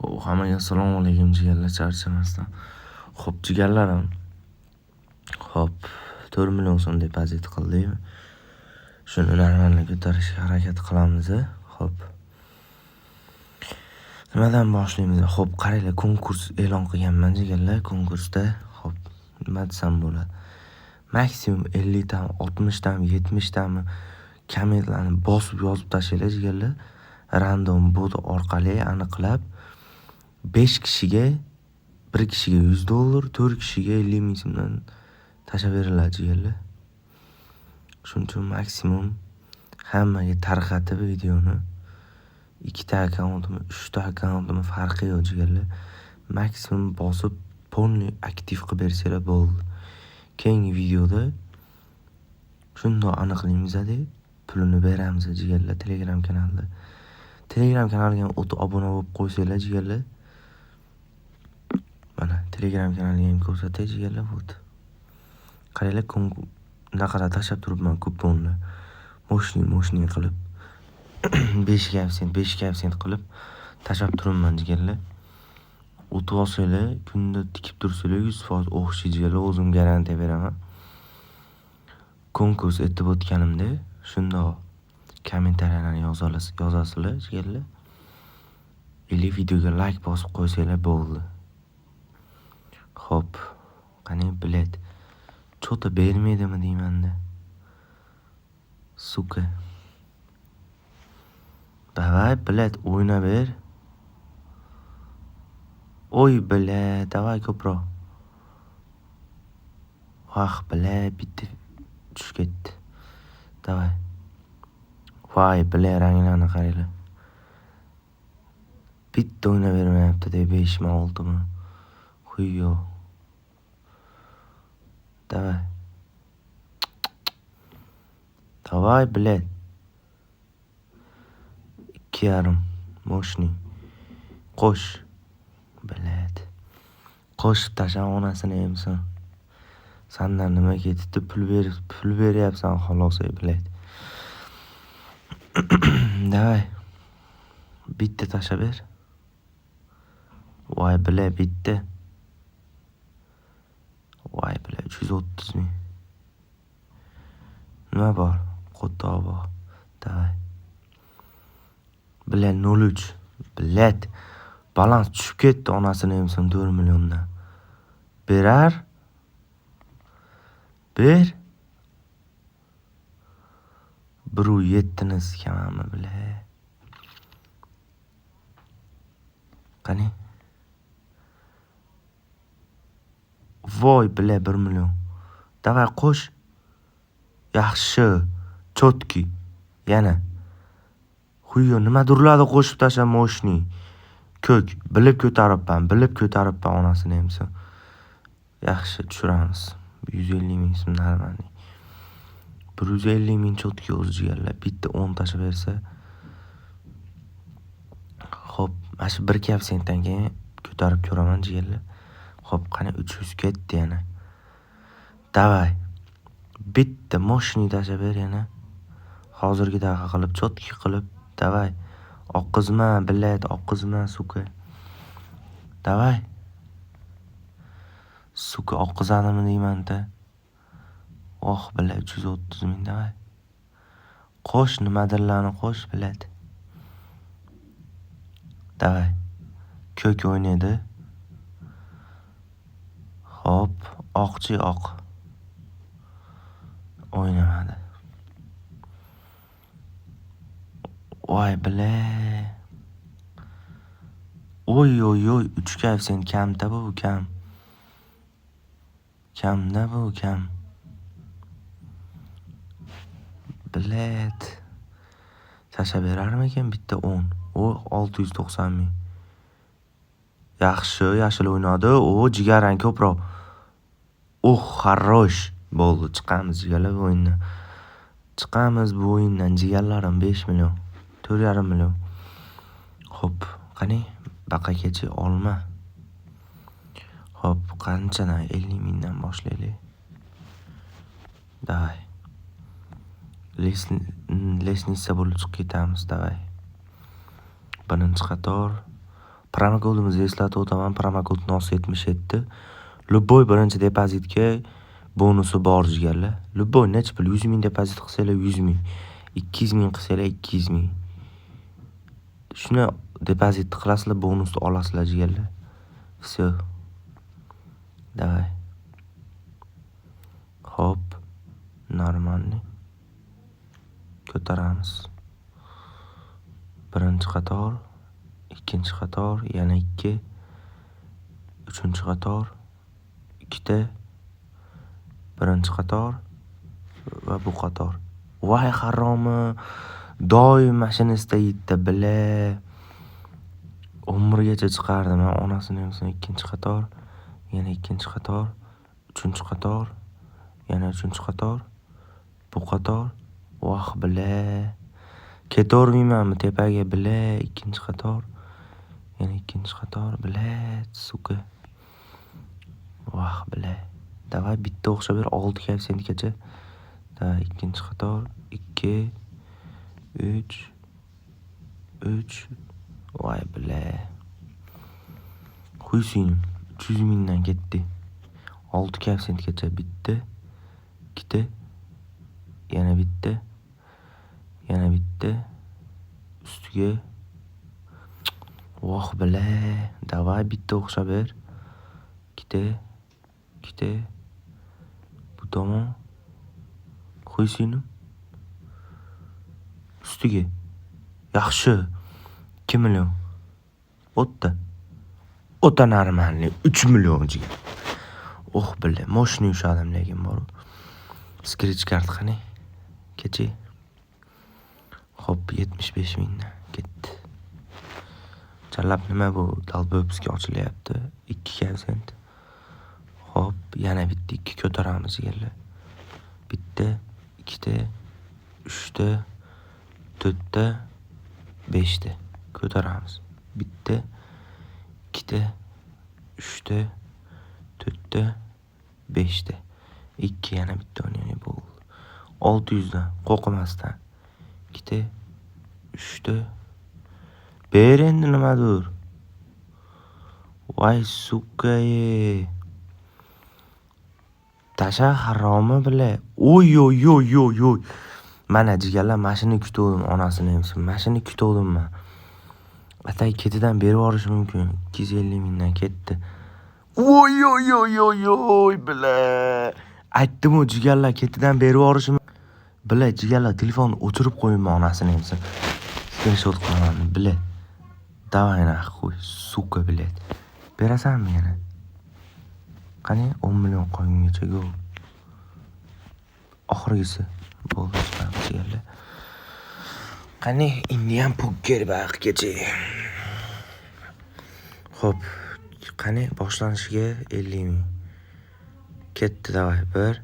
Hammaga assalomu alaykum jigarlar, charchamasdan. Xo'p, jigarlarim. Xo'p, 4 million so'm depozit qildik. Shuni normalni ko'tarishga harakat qilamiz. Xo'p. Nimadan boshlaymiz? Xo'p, qaranglar, konkurs e'lon qilganman jigarlar. Konkursda, xo'p, nima desam bo'ladi? Maksimum 50 dan, 60 dan, 70 dan kommentlarni bosib yozib tashlanglar jigarlar. Random bot orqali aniqlab 5 kishiga, 1 kishiga $100, 4 kishiga 50 ming so'mdan tashlab beriladi jigarlar. Shuning uchun maksimum hammaga tarqatib videoni 2 ta akkauntimi, 3 ta akkauntimi farqi yo'q jigarlar. Maksimum bosib polniy aktiv qilib bersanglar bo'ldi. Keyingi videoda shundoq aniqlaymiz-da, pulini beramiz jigarlar Telegram kanalida. Telegram kanaliga o'tib obuna bo'lib qo'ysanglar jigarlar. Mana Telegram kanaliga ham ko'rsatay jigarlar bo'ldi. Qaranglar, naqara tashlab turibman kuponlar. Moshning qilib 5 sent qilib tashlab turibman jigarlar. O'tib olsanglar, kunda tikib tursanglar 100% o'xshi jigarlar, o'zim garantiya beraman. Konkurs etib o'tganimda shundoq kommentariyalarni yozasizlar jigarlar. Или videoga like bosib qo'ysanglar bo'ldi. Xo'p, qani bilet. Cho'ta bermaydimi deymanda. Suka. Давай, bilet, o'yna ber. Oy, bilet, давай ko'proq. Bilet, bitta tushib ketdi. Давай. Voy, bilet, ranglarni qaranglar. Bitta o'yna bermayapti deb 5 mi 6 mi. Xuyo. Давай. Давай, bilet. 2,5 moshning. Qo'sh. Bilet. Qo'shib tashlab onasini emsin. Sandan nima ketdi? Pul beryapsan xolos, bilet. Давай. Bitta tashlab ber. Voy, bilet, bitta. Voy, bilet, 330 ming. Nima bor? Qo'ttoq bor. Давай. Bilet 03. Bilet. Balans tushib ketdi, onasini emsin 4 milliondan. Berar? Ber. 1.7 skamami bilet. Qani? Voy, bilet 1 million. Davay qo'sh. Yaxshi. Chotki. Yana. Xuyo, nima durladi qo'shib tashlab moshning. Ko'k, bilib ko'taribman onasini emsin. Yaxshi, tushiramiz. 150 ming so'm narmani. 150 ming chotki o'z jigarlar. Bitta 10 tashlab bersa. Xo'p, mana shu 1 sentdan keyin ko'tarib ko'raman jigarlar. Xo'p, qani 300 ketdi yana. Davay. Bitta moshning tashlab ber yana. Hozirgidaqa qilib, chotki qilib. Davay. Oqqizma, bilet, oqqizma, suka. Davay. Suka oqqizadimi deyman-da. Bilet 330 ming, davay. Qo'sh, nimadirlarni qo'sh, bilet. Davay. Ko'k o'ynaydi. Hop, oqchi oq. O'ynamadi. Voy, bilet. Oy, 3 sent kamda bu, kam. Kamda bu, kam. Bilet. Tashlab berarmikan bitta 10. 690 ming. Yaxshi, yashil o'ynadi. Jigarang ko'proq. Xarosh. Bo'ldi, chiqamiz jigarlar bu o'yindan. Chiqamiz bu o'yindan jigarlarim 5 million. 4,5 million. Xo'p, qani? Baqakechi olma. Xo'p, qanchadan? 50 mingdan boshlaylik. Davay. Lesnitsa bo'lib chiqib ketamiz, davay. Birinchi qator Promokodimizni eslatib o'taman. Promokod NOS77. Любой birinchi depozitga bonusi bor jigarlar. Любой necha pul 100 ming depozit qilsanglar 100 ming, 200 ming qilsanglar 200 ming. Shuni depozit qilasizlar, bonusni olasizlar jigarlar. Всё. Давай. Hop. Normalniy. Ko'taramiz. Birinchi qator, ikkinchi qator, yana 2, uchinchi qator, 2 ta, birinchi qator va bu qator. Voy haromi, doim mashinasida yetdi, bila. Umrgacha chiqardi. Men onasini ham ikkinchi qator, yana ikkinchi qator, uchinchi qator, yana uchinchi qator, bu qator. Voh, bila. Ketormaymanmi tepaga, bila, ikkinchi qator, yana ikkinchi qator, bila, suka. Voh, bila. Davay bitta o'xshab ber 6 koeffitsiyentgacha. Davay ikkinchi qator, 2, 3, 3. Voy, bila. Qo'ysin, 300 mingdan ketdi. 6 koeffitsiyentgacha bitta, 2 ta, yana bitta, yana bitta, ustiga. Voh, bila. Davay bitta o'xshab ber. 2 ta, 2 ta. Bu tomon. Qo'ysin. Ustiga. Yaxshi. 2 million. O'tda. O'ta normalniy 3 million jigar. Oh, bila. Moshni ushadim lekin bor. Scratch kart qani. Kechi. Hop, 75 mingdan ketdi. Chalab nima bu? Dalbobskiy ochilyapti. 2%. Hop, yana bitta 2 ko'taramiz jigarlar. Bitta, 2 ta, 3 ta, 4 ta, 5 ta ko'taramiz. Bitta, 2 ta, 3 ta, 4 ta, 5 ta. 2 yana bitta o'ynaydi bo'ldi. 600 dan qo'rqmasdan. 2 ta, 3 ta. Ber endi nimadir. Voy, suka. Tasha haromi bila. Oy. Mana jigarlar mashina kutuvdim, onasini ham. Mashina kutuvdim men. Atay ketidan berib yuborish mumkin. 250 mingdan ketdi. Oy bila. Aytdim-ku jigarlar ketidan berib yuborish bila. Jigarlar telefonni o'chirib qo'yinman onasini ham. Screenshot qilaman bila. Davay qo'y, suka bila. Berasanmi yana? Qani 10 million qolgungacha go. Oxirgisi bo'ldi jigarlar. Qani endi ham poker baqgacha. Xo'p, qani boshlanishiga 50 ming. Ketdi davay. 1,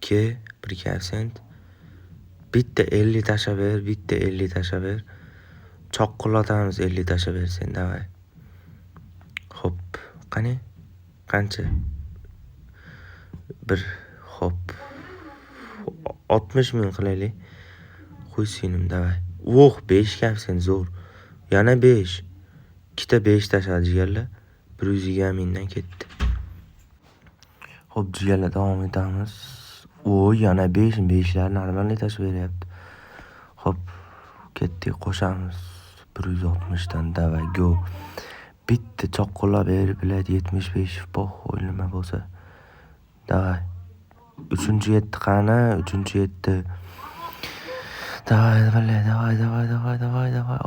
2, 1%. Bitta 50 tasha ber, bitta 50 tasha ber. Choqqillatamiz 50 tasha bersen davay. Xo'p, qani qancha? 1, xo'p. 60 ming qilaylik. Qo'ysinim davay. 5 koeffitsient zo'r. Yana 5. 2 ta 5 tashadi jigarlar. 120 mingdan ketdi. Xo'p, jigarlar davom etamiz. Yana 5, 5lar normalniy tashib beryapti. Xo'p, ketdik, qo'shamiz. 160 dan davay go. Bitta choqqilab berib biladi 75 poxo'y nima bo'lsa. Davay. 3-7 qani? 3-7. Davay.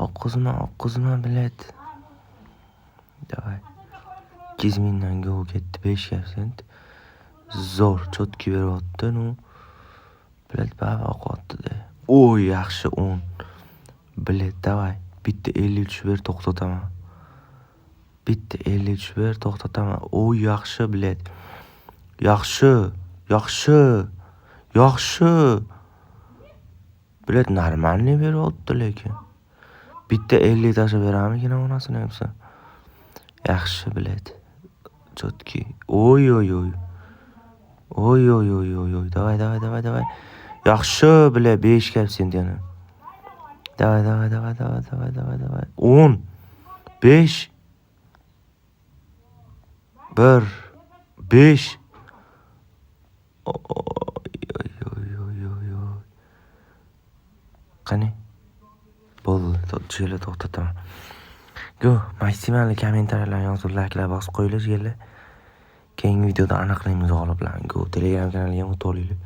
Oqqizma biladi. Davay. 200 mingdan go ketdi 5%. Zo'r, chotki beryapti, nu. Biladi, baba oqotdi-da. Yaxshi 10. Biladi, davay. Bitta 53 ber, to'xtataman. Bitta 53 ber, to'xtataman. Yaxshi biladi. Yaxshi. Biladi, normalniy beryapti lekin. Bitta 50 tasha beramikin onasini ham. Yaxshi biladi. Chotki. Davay. Yaxshi bila 5 koeffitsient yana. Davay. 10, 5, 1, 5. Qani? Bo'ldi, tushinglar to'xtataman. Maksimal kommentariyalar yozib, like'lar bosib qo'yinglar. Keyingi videoda aniqlaymiz g'oliblarni. Telegram kanaliga o'tib olinglar.